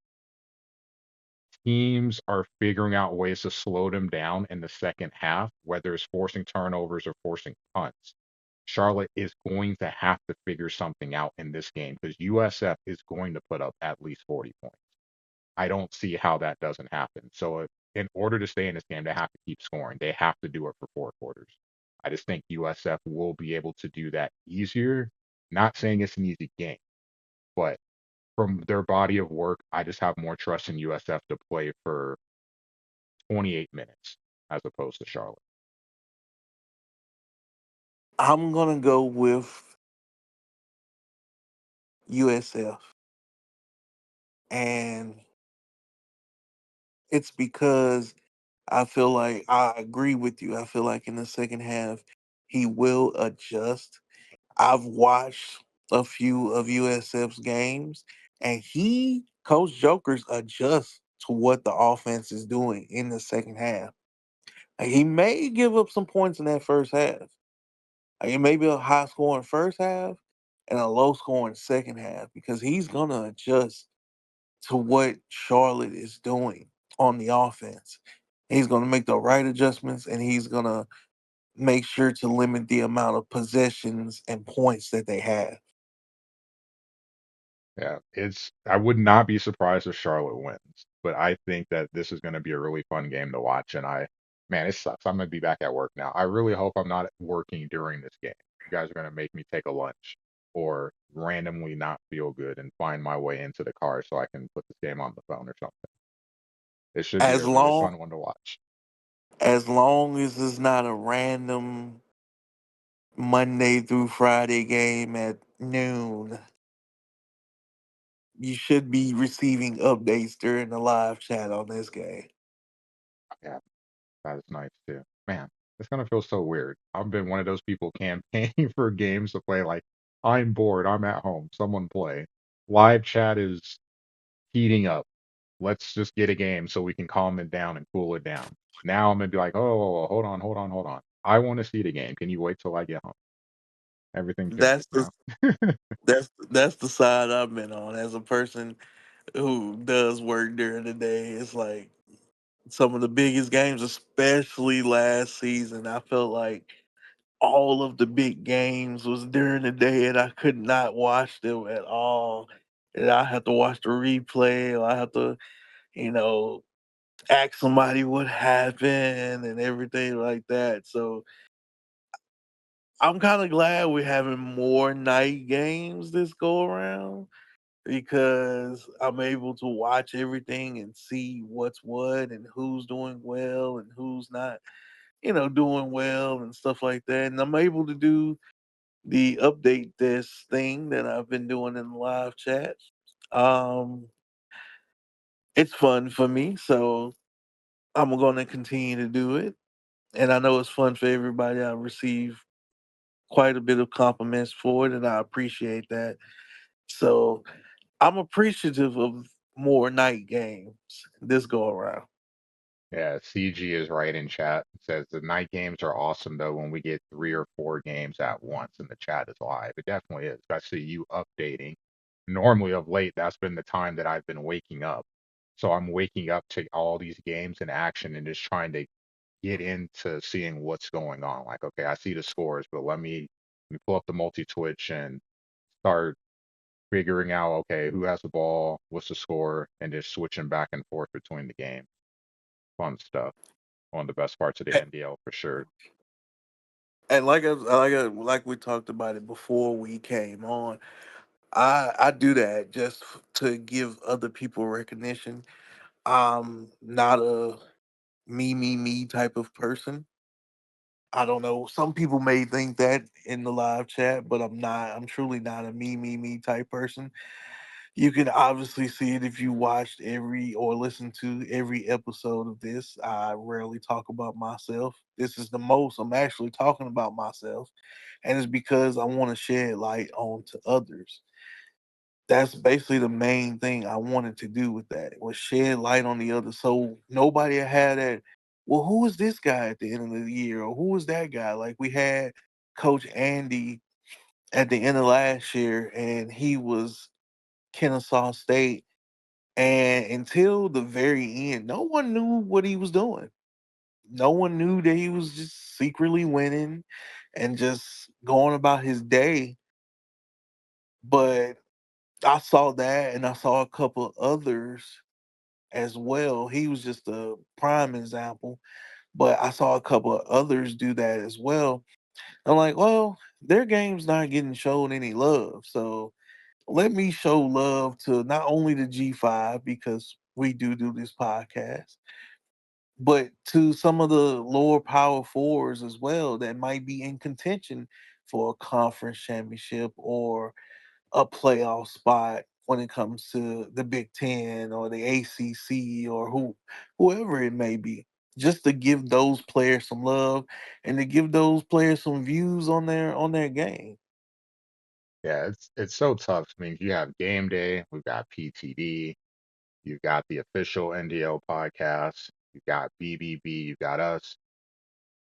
teams are figuring out ways to slow them down in the second half, whether it's forcing turnovers or forcing punts. Charlotte is going to have to figure something out in this game because USF is going to put up at least 40 points. I don't see how that doesn't happen. So in order to stay in this game, they have to keep scoring. They have to do it for 4 quarters. I just think USF will be able to do that easier. Not saying it's an easy game, but from their body of work, I just have more trust in USF to play for 28 minutes as opposed to Charlotte. I'm gonna go with USF, and it's because I feel like I agree with you. I feel like in the second half, he will adjust. I've watched a few of USF's games, and Coach Jokers, adjusts to what the offense is doing in the second half. He may give up some points in that first half. It may be a high scoring first half and a low scoring second half because he's going to adjust to what Charlotte is doing on the offense. He's going to make the right adjustments, and he's going to make sure to limit the amount of possessions and points that they have. Yeah, I would not be surprised if Charlotte wins, but I think that this is going to be a really fun game to watch. And man, it sucks. I'm going to be back at work now. I really hope I'm not working during this game. You guys are going to make me take a lunch or randomly not feel good and find my way into the car so I can put this game on the phone or something. It should be As a really long fun one to watch. as long as it's not a random Monday through Friday game at noon, you should be receiving updates during the live chat on this game. Yeah, that is nice too. Man, it's gonna feel so weird. I've been one of those people campaigning for games to play. Like, I'm bored. I'm at home. Someone play. Live chat is heating up. Let's just get a game so we can calm it down and cool it down. Now I'm gonna be like, oh, hold on, hold on, hold on. I want to see the game. Can you wait till I get home? Everything That's changes the now. that's the side I've been on as a person who does work during the day. It's like some of the biggest games, especially last season. I felt like all of the big games was during the day, and I could not watch them at all. And I have to watch the replay, or I have to, you know, ask somebody what happened and everything like that. So I'm kind of glad we're having more night games this go around because I'm able to watch everything and see what's what and who's doing well and who's not, doing well and stuff like that. And I'm able to do the update this thing that I've been doing in the live chat. Um, it's fun for me, so I'm going to continue to do it. And I know it's fun for everybody. I receive quite a bit of compliments for it, and I appreciate that. So I'm appreciative of more night games this go around. Yeah, CG is right in chat. It says the night games are awesome though when we get 3 or 4 games at once and the chat is live. It definitely is. I see you updating. Normally of late, that's been the time that I've been waking up. So I'm waking up to all these games in action and just trying to get into seeing what's going on. Like, okay, I see the scores, but let me pull up the multi twitch and start figuring out, okay, who has the ball, what's the score, and just switching back and forth between the game. Fun stuff. One of the best parts of the A- NDL for sure. And like we talked about it before we came on, I do that just to give other people recognition. I'm not a me type of person. I don't know. Some people may think that in the live chat, but I'm not. I'm truly not a me type person. You can obviously see it if you watched every or listened to every episode of this. I rarely talk about myself. This is the most I'm actually talking about myself. And it's because I want to shed light on to others. That's basically the main thing I wanted to do with that was shed light on the other so nobody had that, well, who is this guy at the end of the year? Or who is that guy? Like we had Coach Andy at the end of last year and he was Kennesaw State. And until the very end, no one knew what he was doing. No one knew that he was just secretly winning and just going about his day. But I saw that and I saw a couple others as well. He was just a prime example, but I saw a couple of others do that as well. I'm like, well, their game's not getting shown any love. So let me show love to not only the G5 because we do this podcast, but to some of the lower power fours as well that might be in contention for a conference championship or a playoff spot when it comes to the Big Ten or the ACC or whoever it may be. Just to give those players some love and to give those players some views on their game. Yeah, it's so tough. I mean, you have game day, we've got PTD, you've got the official NDL podcast, you've got BBB, you've got us.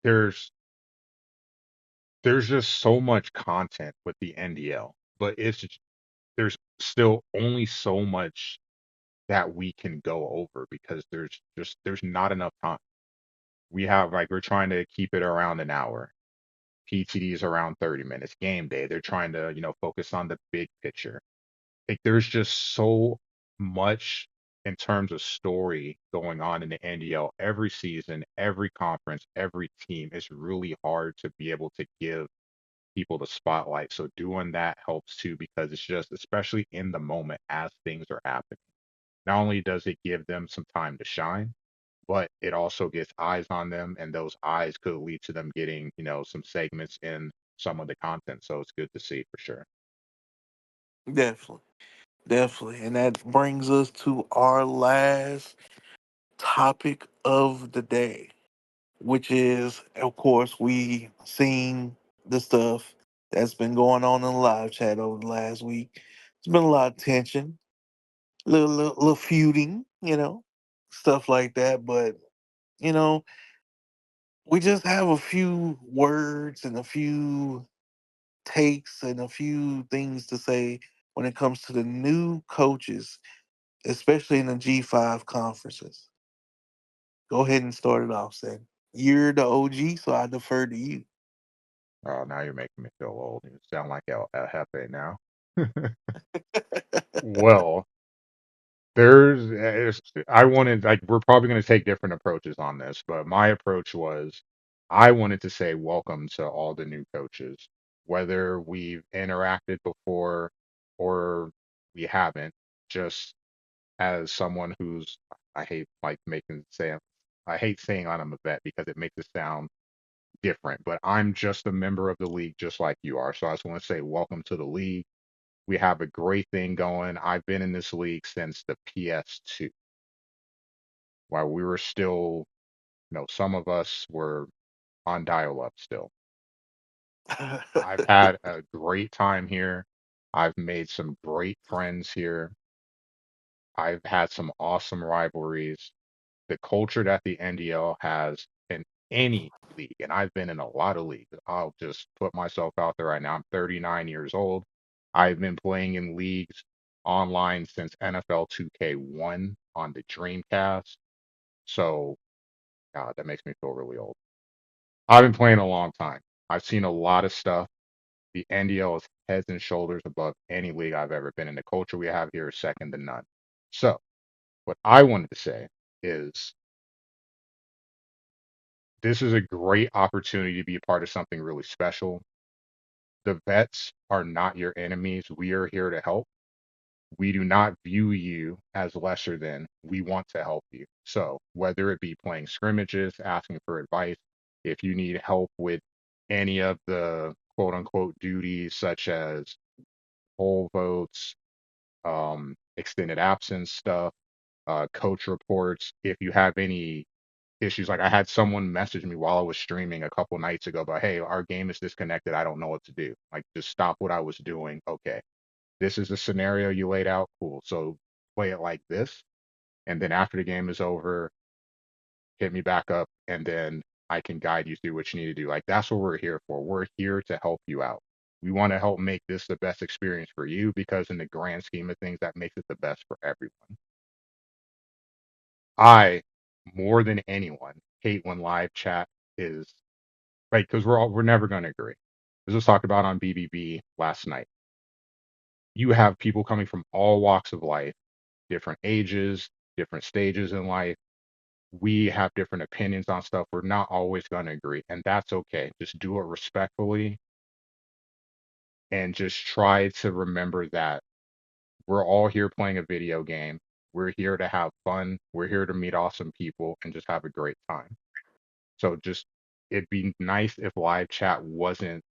There's there's just so much content with the NDL, but there's still only so much that we can go over because there's not enough time. We have like we're trying to keep it around an hour. PTD is around 30 minutes. Game day, they're trying to, focus on the big picture. Like there's just so much in terms of story going on in the NDL every season, every conference, every team. It's really hard to be able to give people the spotlight. So doing that helps too because it's just, especially in the moment as things are happening. Not only does it give them some time to shine, but it also gets eyes on them, and those eyes could lead to them getting, some segments in some of the content. So it's good to see for sure. Definitely. Definitely. And that brings us to our last topic of the day, which is, of course, we seen the stuff that's been going on in the live chat over the last week. There's been a lot of tension, little feuding, stuff like that. But you know, we just have a few words and a few takes and a few things to say when it comes to the new coaches, especially in the G5 conferences. Go ahead and start it off, Sen. You're the OG, so I defer to you. Oh, now you're making me feel old. You sound like El Jefe now. Well, I wanted, like, we're probably going to take different approaches on this, but my approach was I wanted to say welcome to all the new coaches, whether we've interacted before or we haven't, just as someone who's, I hate like making say, I hate saying I'm a vet because it makes it sound different, but I'm just a member of the league just like you are. So I just want to say welcome to the league. We have a great thing going. I've been in this league since the PS2, while we were still, some of us were on dial-up still. I've had a great time here. I've made some great friends here. I've had some awesome rivalries. The culture that the NDL has in any league, and I've been in a lot of leagues. I'll just put myself out there right now. I'm 39 years old. I've been playing in leagues online since NFL 2K1 on the Dreamcast. So, God, that makes me feel really old. I've been playing a long time. I've seen a lot of stuff. The NDL is heads and shoulders above any league I've ever been in. The culture we have here is second to none. So, what I wanted to say is this is a great opportunity to be a part of something really special. The vets are not your enemies. We are here to help. We do not view you as lesser than. We want to help you. So, whether it be playing scrimmages, asking for advice, if you need help with any of the quote unquote duties, such as poll votes, extended absence stuff, coach reports, if you have any issues. Like I had someone message me while I was streaming a couple nights ago, but hey, our game is disconnected. I don't know what to do. Like just stop what I was doing. Okay. This is the scenario you laid out. Cool. So play it like this. And then after the game is over, hit me back up and then I can guide you through what you need to do. Like that's what we're here for. We're here to help you out. We want to help make this the best experience for you because in the grand scheme of things, that makes it the best for everyone. I, more than anyone, hate when live chat is right, because we're never going to agree. This was talked about on BBB last night. You have people coming from all walks of life, different ages, different stages in life. We have different opinions on stuff. We're not always going to agree, and that's okay. Just do it respectfully and just try to remember that we're all here playing a video game. We're here to have fun. We're here to meet awesome people and just have a great time. So just it'd be nice if live chat wasn't.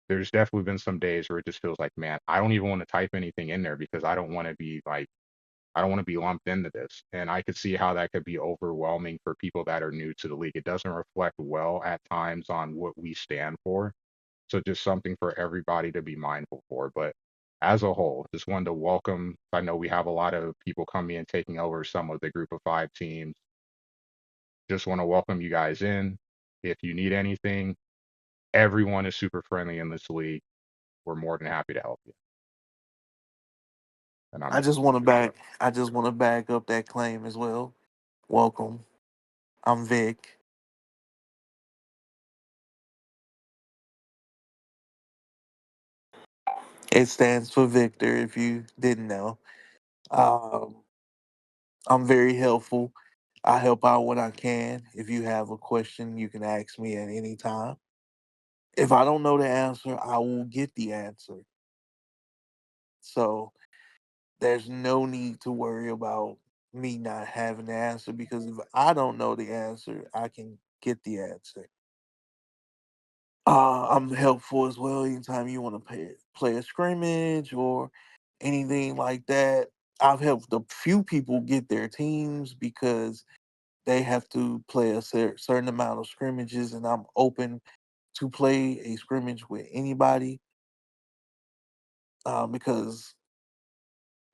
There's definitely been some days where it just feels like, man, I don't even want to type anything in there because I don't want to be like, I don't want to be lumped into this. And I could see how that could be overwhelming for people that are new to the league. It doesn't reflect well at times on what we stand for. So just something for everybody to be mindful for. But as a whole, just wanted to welcome. I know we have a lot of people coming in taking over some of the group of five teams. Just want to welcome you guys in. If you need anything, everyone is super friendly in this league. We're more than happy to help you. And I'm I done. just want to back. I just want to back up that claim as well. Welcome. I'm Vic. It stands for Victor. If you didn't know, um, I'm very helpful. I help out when I can. If you have a question, you can ask me at any time. If I don't know the answer, I will get the answer. So there's no need to worry about me not having the answer because if I don't know the answer, I can get the answer. I'm helpful as well anytime you want to play a scrimmage or anything like that. I've helped a few people get their teams because they have to play a certain amount of scrimmages, and I'm open to play a scrimmage with anybody because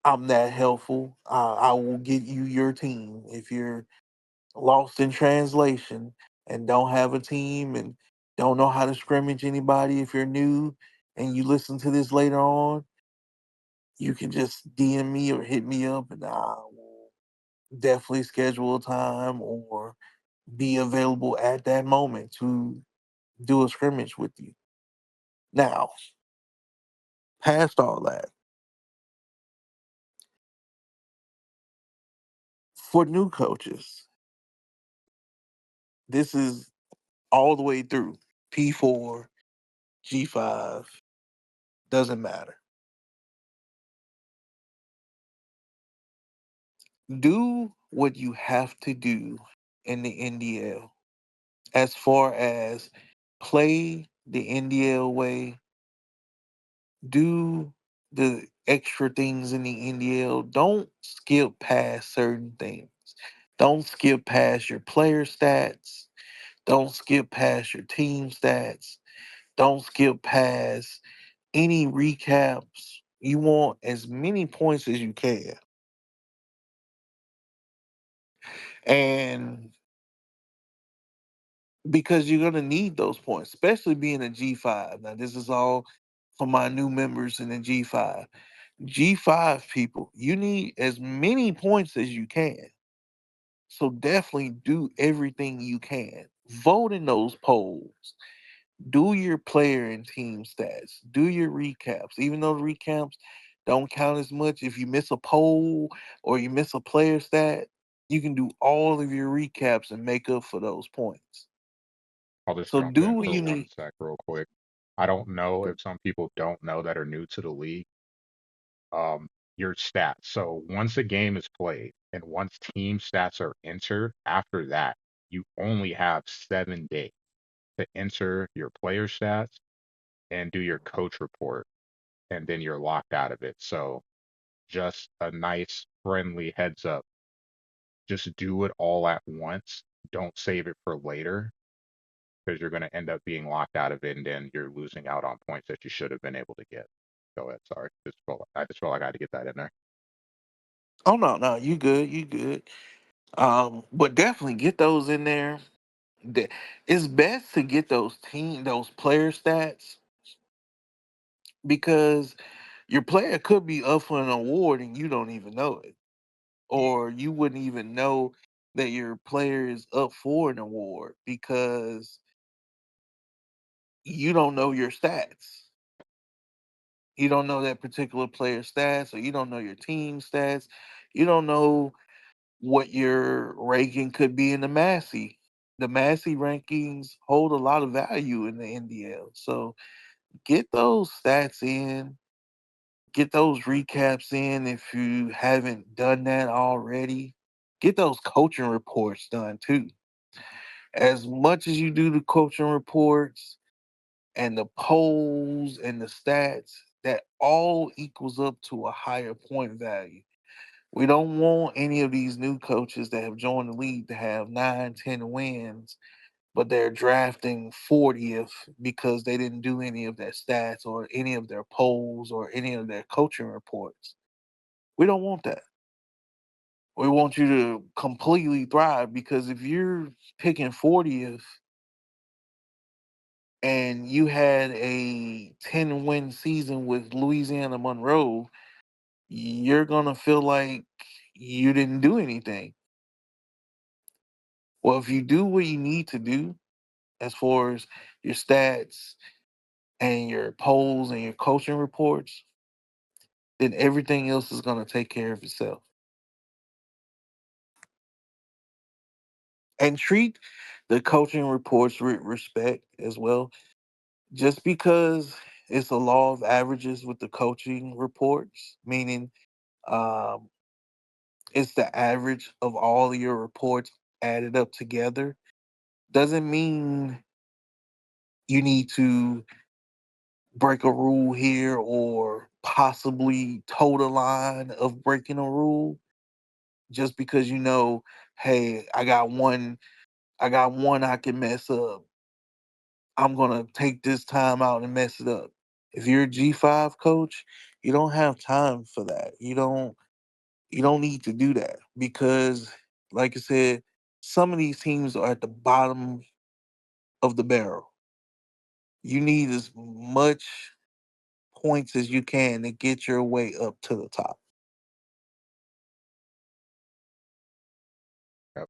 I'm that helpful. I will get you your team if you're lost in translation and don't have a team and don't know how to scrimmage anybody. If you're new and you listen to this later on, you can just DM me or hit me up, and I will definitely schedule a time or be available at that moment to do a scrimmage with you. Now, past all that, for new coaches, this is all the way through P4, G5, doesn't matter. Do what you have to do in the NDL as far as play the NDL way, do the extra things in the NDL. Don't skip past certain things. Don't skip past your player stats. Don't skip past your team stats. Don't skip past any recaps. You want as many points as you can. And because you're going to need those points, especially being a G5. Now, this is all for my new members in the G5. G5 people, you need as many points as you can. So definitely do everything you can. Vote in those polls. Do your player and team stats. Do your recaps. Even though the recaps don't count as much, if you miss a poll or you miss a player stat, you can do all of your recaps and make up for those points. I'll just So jump do in what for you one need. sec real quick. I don't know if some people don't know that are new to the league, um, your stats. So once a game is played and once team stats are entered, after that, you only have 7 days to enter your player stats and do your coach report, and then you're locked out of it. So just a nice friendly heads up. Just do it all at once. Don't save it for later because you're going to end up being locked out of it, and then you're losing out on points that you should have been able to get. Go ahead. Sorry. I just felt like I had to get that in there. Oh no, no, you good, you good. But definitely get those in there. It's best to get those player stats because your player could be up for an award and you don't even know it, or you wouldn't even know that your player is up for an award because you don't know your stats. You don't know that particular player's stats, or you don't know your team stats. You don't know what your ranking could be in the Massey. The Massey rankings hold a lot of value in the NDL. So get those stats in, get those recaps in if you haven't done that already. Get those coaching reports done too. As much as you do the coaching reports and the polls and the stats, that all equals up to a higher point value. We don't want any of these new coaches that have joined the league to have 9, 10 wins, but they're drafting 40th because they didn't do any of their stats or any of their polls or any of their coaching reports. We don't want that. We want you to completely thrive because if you're picking 40th and you had a 10-win season with Louisiana Monroe, you're going to feel like you didn't do anything. Well, if you do what you need to do as far as your stats and your polls and your coaching reports, then everything else is going to take care of itself. And treat the coaching reports with respect as well. Just because it's a law of averages with the coaching reports, meaning um, it's the average of all of your reports added up together, doesn't mean you need to break a rule here or possibly toe the line of breaking a rule. just because you know, hey, I got one I can mess up. I'm gonna take this time out and mess it up. If you're a G5 coach, you don't have time for that. You don't need to do that because, like I said, some of these teams are at the bottom of the barrel. You need as much points as you can to get your way up to the top.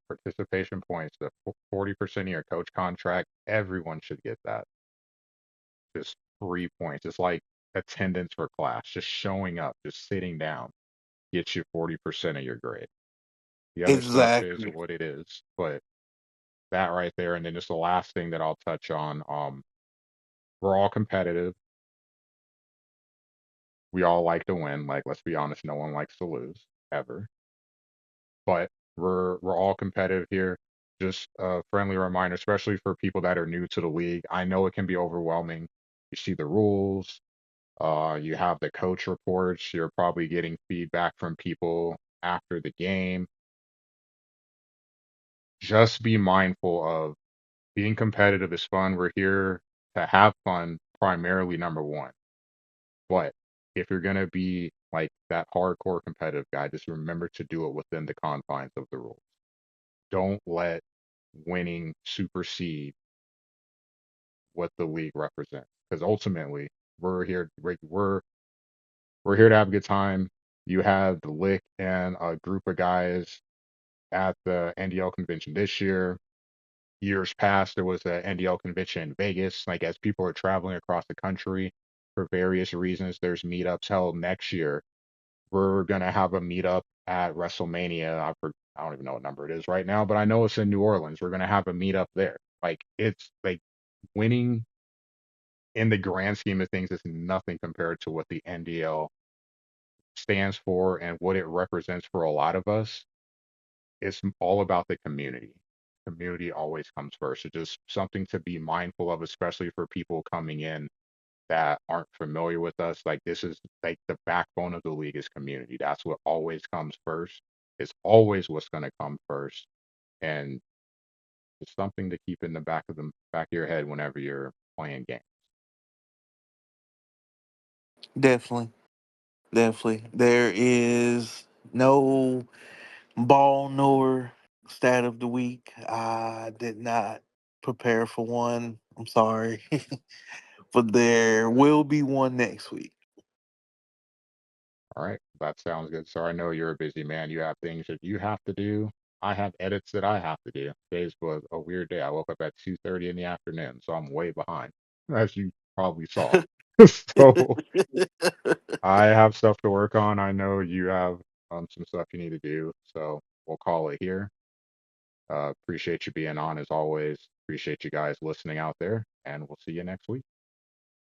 Participation points, the 40% of your coach contract, everyone should get that. Just 3 points. It's like attendance for class, just showing up, just sitting down gets you 40% of your grade. The other stuff is Exactly. what it is, but that right there, and then just the last thing that I'll touch on, we're all competitive. We all like to win. Like, let's be honest, no one likes to lose ever. But we're all competitive here. Just a friendly reminder, especially for people that are new to the league. I know it can be overwhelming. You see the rules, you have the coach reports, you're probably getting feedback from people after the game. Just be mindful of being competitive is fun. We're here to have fun, primarily number one. But if you're gonna be like that hardcore competitive guy, just remember to do it within the confines of the rules. Don't let winning supersede what the league represents. Because ultimately, we're here. We're here to have a good time. You have the Lick and a group of guys at the NDL convention this year. Years past, there was a NDL convention in Vegas. Like as people are traveling across the country for various reasons, there's meetups held next year. We're gonna have a meetup at WrestleMania. I don't even know what number it is right now, but I know it's in New Orleans. We're gonna have a meetup there. Like it's like winning in the grand scheme of things is nothing compared to what the NDL stands for and what it represents for a lot of us. It's all about the community. Community always comes first. It's just something to be mindful of, especially for people coming in that aren't familiar with us. Like this is like the backbone of the league is community. That's what always comes first. It's always what's going to come first, and it's something to keep in the back of your head whenever you're playing games. Definitely. Definitely. There is no ball knower stat of the week. I did not prepare for one. I'm sorry. But there will be one next week. All right, that sounds good. So I know you're a busy man. You have things that you have to do. I have edits that I have to do. Today's was a weird day. I woke up at 2:30 in the afternoon, so I'm way behind, as you probably saw. So I have stuff to work on. I know you have some stuff you need to do. So we'll call it here. Appreciate you being on as always. Appreciate you guys listening out there, and we'll see you next week.